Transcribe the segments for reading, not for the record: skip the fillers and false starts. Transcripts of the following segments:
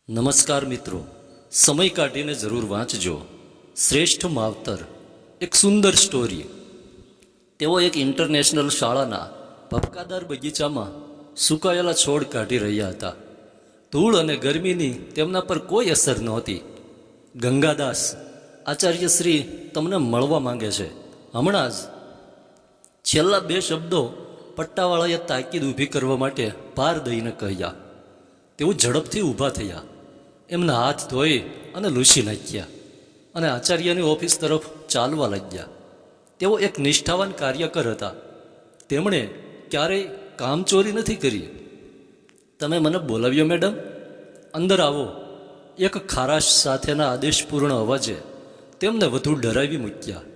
નમસ્કાર મિત્રો, સમય કાઢીને જરૂર વાંચજો શ્રેષ્ઠ માવતર, એક સુંદર સ્ટોરી. તેઓ એક ઇન્ટરનેશનલ શાળાના ભપકાદાર બગીચામાં સુકાયેલા છોડ કાઢી રહ્યા હતા. ધૂળ અને ગરમીની તેમના પર કોઈ અસર નહોતી. ગંગાદાસ, આચાર્યશ્રી તમને મળવા માંગે છે હમણાં જ. છેલ્લા બે શબ્દો પટ્ટાવાળાએ તાકીદ ઊભી કરવા માટે પાર દઈને કહ્યા. તેઓ ઝડપથી ઊભા થયા, એમના હાથ ધોઈ અને લૂછી નાખ્યા અને આચાર્યની ઓફિસ તરફ ચાલવા લાગ્યા. તેઓ એક નિષ્ઠાવાન કાર્યકર હતા. તેમણે ક્યારેય કામચોરી નથી કરી. તમે મને બોલાવ્યો મેડમ, અંદર આવો, એક ખારાશ સાથેના આદેશપૂર્ણ અવાજે તેમને વધુ ડરાવી મૂક્યા.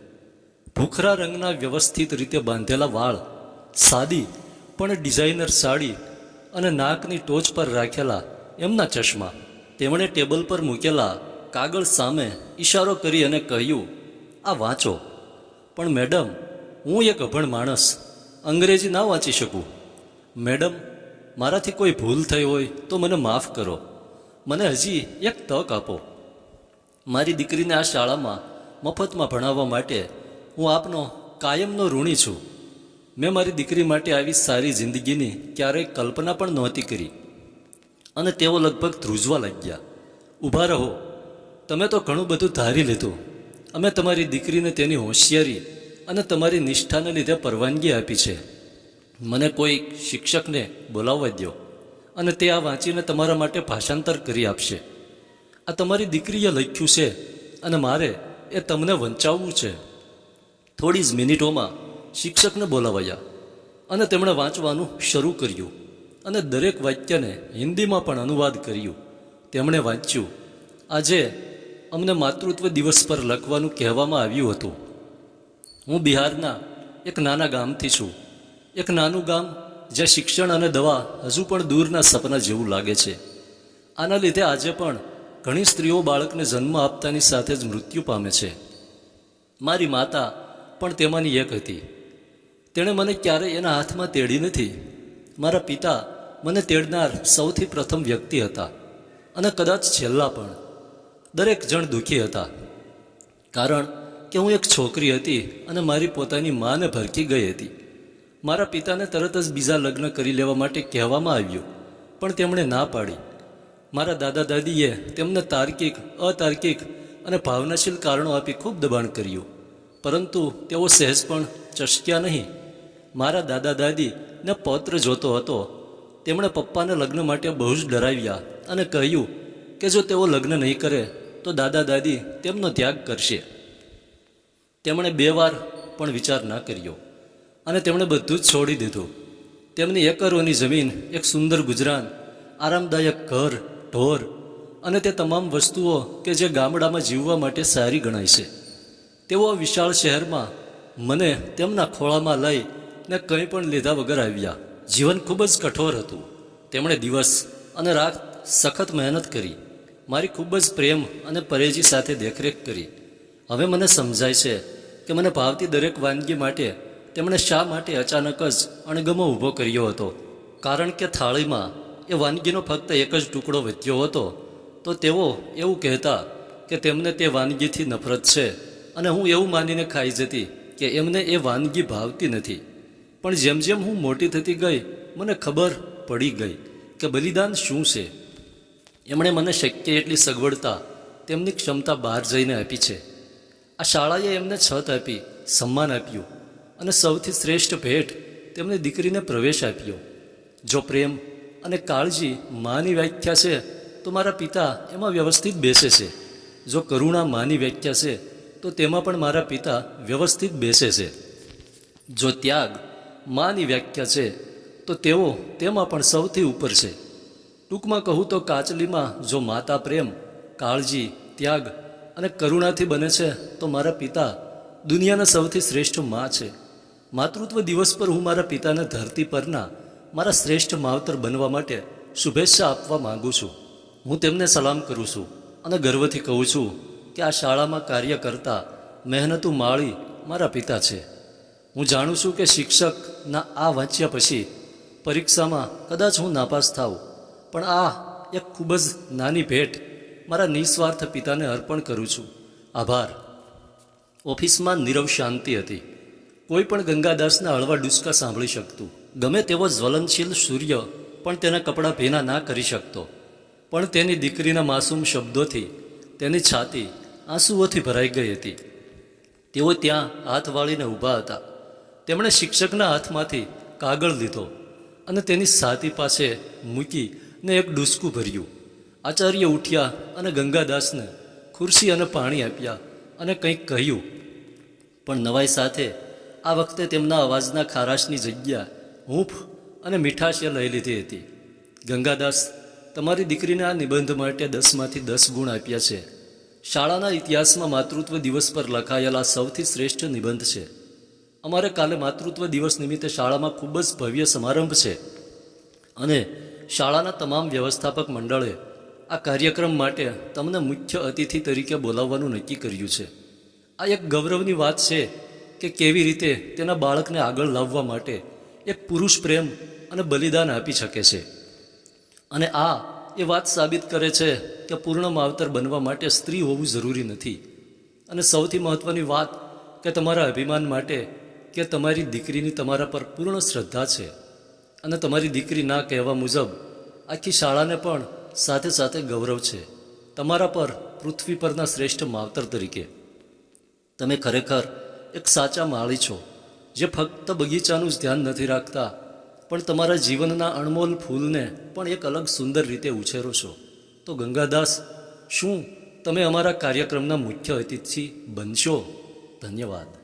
ભૂખરા રંગના વ્યવસ્થિત રીતે બાંધેલા વાળ, સાદી પણ ડિઝાઇનર સાડી અને નાકની ટોચ પર રાખેલા એમના ચશ્મા. તેમણે ટેબલ પર મૂકેલા કાગળ સામે ઈશારો કરી અને કહ્યું, આ વાંચો. પણ મેડમ, હું એક અભણ માણસ, અંગ્રેજી ના વાંચી શકું. મેડમ, મારાથી કોઈ ભૂલ થઈ હોય તો મને માફ કરો. મને હજી એક તક આપો. મારી દીકરીને આ શાળામાં મફતમાં ભણાવવા માટે હું આપનો કાયમનો ઋણી છું. મેં મારી દીકરી માટે આવી સારી જિંદગીની ક્યારેય કલ્પના પણ નહોતી કરી. અને તેઓ લગભગ ધ્રુજવા લાગ્યા. ઊભા રહો, તમે તો ઘણું બધું ધારી લીધું. અમે તમારી દીકરીને તેની હોશિયારી અને તમારી નિષ્ઠાને લીધે પરવાનગી આપી છે. મને કોઈ શિક્ષકને બોલાવવા દો અને તે આ વાંચીને તમારા માટે ભાષાંતર કરી આપશે. આ તમારી દીકરીએ લખ્યું છે અને મારે એ તમને વંચાવવું છે. થોડી જ મિનિટોમાં શિક્ષકને બોલાવાયા અને તેમણે વાંચવાનું શરૂ કર્યું અને દરેક વાક્યને હિન્દીમાં પણ અનુવાદ કર્યું. તેમણે વાંચ્યું, આજે અમને માતૃત્વ દિવસ પર લખવાનું કહેવામાં આવ્યું હતું. હું બિહારના એક નાના ગામથી છું. એક નાનું ગામ જ્યાં શિક્ષણ અને દવા હજુ પણ દૂરના સપના જેવું લાગે છે. આના લીધે આજે પણ ઘણી સ્ત્રીઓ બાળકને જન્મ આપતાની સાથે જ મૃત્યુ પામે છે. મારી માતા પણ તેમાંની એક હતી. તેણે મને ક્યારેય એના હાથમાં તેડી નથી. મારા પિતા મને તેડનાર સૌથી પ્રથમ વ્યક્તિ હતા અને કદાચ છેલ્લા પણ. દરેક જણ દુઃખી હતા, કારણ કે હું એક છોકરી હતી અને મારી પોતાની માને ભરખી ગઈ હતી. મારા પિતાને તરત જ બીજા લગ્ન કરી લેવા માટે કહેવામાં આવ્યું, પણ તેમણે ના પાડી. મારા દાદા દાદીએ તેમને તાર્કિક, અતાર્કિક અને ભાવનાશીલ કારણો આપી ખૂબ દબાણ કર્યું, પરંતુ તેઓ સહેજ પણ ચસક્યા નહીં. મારા દાદા દાદીને પૌત્ર જોતો હતો. તેમણે પપ્પાને લગ્ન માટે બહુ જ ડરાવ્યા અને કહ્યું કે જો તેઓ લગ્ન નહીં કરે તો દાદા દાદી તેમનો ત્યાગ કરશે. તેમણે 2 વાર પણ વિચાર ના કર્યો અને તેમણે બધું જ છોડી દીધું. તેમની એકરોની જમીન, એક સુંદર ગુજરાન, આરામદાયક ઘર, ઢોર અને તે તમામ વસ્તુઓ કે જે ગામડામાં જીવવા માટે સારી ગણાય છે. તેઓ વિશાળ શહેરમાં મને તેમના ખોળામાં લઈને કંઈ પણ લીધા વગર આવ્યા. જીવન ખૂબ જ કઠોર હતું. તેમણે દિવસ અને રાત સખત મહેનત કરી. મારી ખૂબ જ પ્રેમ અને પરેજી સાથે દેખરેખ કરી. હવે મને સમજાય છે કે મને ભાવતી દરેક વાનગી માટે તેમણે શા માટે અચાનક જ અણગમો ઊભો કર્યો હતો. કારણ કે થાળીમાં એ વાનગીનો ફક્ત એક જ ટુકડો વધ્યો હતો તો તેઓ એવું કહેતા કે તેમને તે વાનગીથી નફરત છે અને હું એવું માનીને ખાઈ જતી કે એમને એ વાનગી ભાવતી નથી. પણ જેમ જેમ હું મોટી થતી ગઈ મને ખબર પડી ગઈ કે બલિદાન શું છે. એમણે મને શક્ય એટલી સગવડતા તેમની ક્ષમતા બહાર જઈને આપી છે. આ શાળાએ એમને છત આપી, સન્માન આપ્યું અને સૌથી શ્રેષ્ઠ ભેટ તેમની દીકરીને પ્રવેશ આપ્યો. જો પ્રેમ અને કાળજી માની વ્યાખ્યા છે તો મારા પિતા એમાં વ્યવસ્થિત બેસે છે. જો કરુણા માની વ્યાખ્યા છે તો તેમાં પણ મારા પિતા વ્યવસ્થિત બેસે છે. જો ત્યાગ માની વ્યાખ્યા છે તો તેઓ તેમાં પણ સૌથી ઉપર છે. ટૂંકમાં કહું તો કાચલીમાં જો માતા પ્રેમ, કાળજી, ત્યાગ અને કરુણાથી બને છે તો મારા પિતા દુનિયાના સૌથી શ્રેષ્ઠ મા છે. માતૃત્વ દિવસ પર હું મારા પિતાને ધરતી પરના મારા શ્રેષ્ઠ માવતર બનવા માટે શુભેચ્છા આપવા માગું છું. હું તેમને સલામ કરું છું અને ગર્વથી કહું છું કે આ શાળામાં કાર્ય કરતા મહેનતુ માળી મારા પિતા છે. હું જાણું છું કે શિક્ષકના આ વાંચ્યા પછી પરીક્ષામાં કદાચ હું નાપાસ થાઉં, પણ આ એક ખૂબ જ નાની ભેટ મારા નિસ્વાર્થ પિતાને અર્પણ કરું છું. આભાર. ઓફિસમાં નીરવ શાંતિ હતી. કોઈ પણ ગંગાદાસના હળવા ડૂસકા સાંભળી શકતું. ગમે તેવો જ્વલનશીલ સૂર્ય પણ તેના કપડાં ભીના ના કરી શકતો. પણ તેની દીકરીના માસૂમ શબ્દોથી તેની છાતી આંસુઓથી ભરાઈ ગઈ હતી. તેઓ ત્યાં હાથ વાળીને ઊભા હતા. તેમણે શિક્ષકના હાથમાંથી કાગળ લીધો અને તેની છાતી પાસે મૂકીને એક ડૂસકું ભર્યું. આચાર્ય ઉઠ્યા અને ગંગાદાસને ખુરશી અને પાણી આપ્યા અને કંઈક કહ્યું. પણ નવાઈ સાથે આ વખતે તેમના અવાજના ખારાશની જગ્યા હૂંફ અને મીઠાશે લઈ લીધી હતી. ગંગાદાસ, તમારી દીકરીને આ નિબંધ માટે 10માંથી 10 ગુણ આપ્યા છે. શાળાના ઇતિહાસમાં માતૃત્વ દિવસ પર લખાયેલા સૌથી શ્રેષ્ઠ નિબંધ છે. અમારે કાલે માતૃત્વ દિવસ નિમિત્તે શાળામાં ખૂબ જ ભવ્ય સમારંભ છે અને શાળાના તમામ વ્યવસ્થાપક મંડળે આ કાર્યક્રમ માટે તમને મુખ્ય અતિથિ તરીકે બોલાવવાનું નક્કી કર્યું છે. આ એક ગૌરવની વાત છે કે કેવી રીતે તેના બાળકને આગળ લાવવા માટે એક પુરુષ પ્રેમ અને બલિદાન આપી શકે છે. અને આ એ વાત સાબિત કરે છે કે પૂર્ણ માવતર બનવા માટે સ્ત્રી હોવું જરૂરી નથી. અને સૌથી મહત્ત્વની વાત કે તમારા અભિમાન માટે કે તમારી દીકરીની તમારા પર પૂર્ણ શ્રદ્ધા છે. અને તમારી દીકરી ના કહેવા મુજબ આખી શાળાને પણ સાથે સાથે ગૌરવ છે તમારા પર પૃથ્વી પરના શ્રેષ્ઠ માવતર તરીકે. તમે ખરેખર એક સાચા માળી છો જે ફક્ત બગીચાનું જ ધ્યાન નથી રાખતા પણ તમારા જીવનના અણમોલ ફૂલને પણ એક અલગ સુંદર રીતે ઉછેરો છો. તો ગંગાદાસ, શું તમે અમારા કાર્યક્રમના મુખ્ય અતિથિ બનશો? ધન્યવાદ.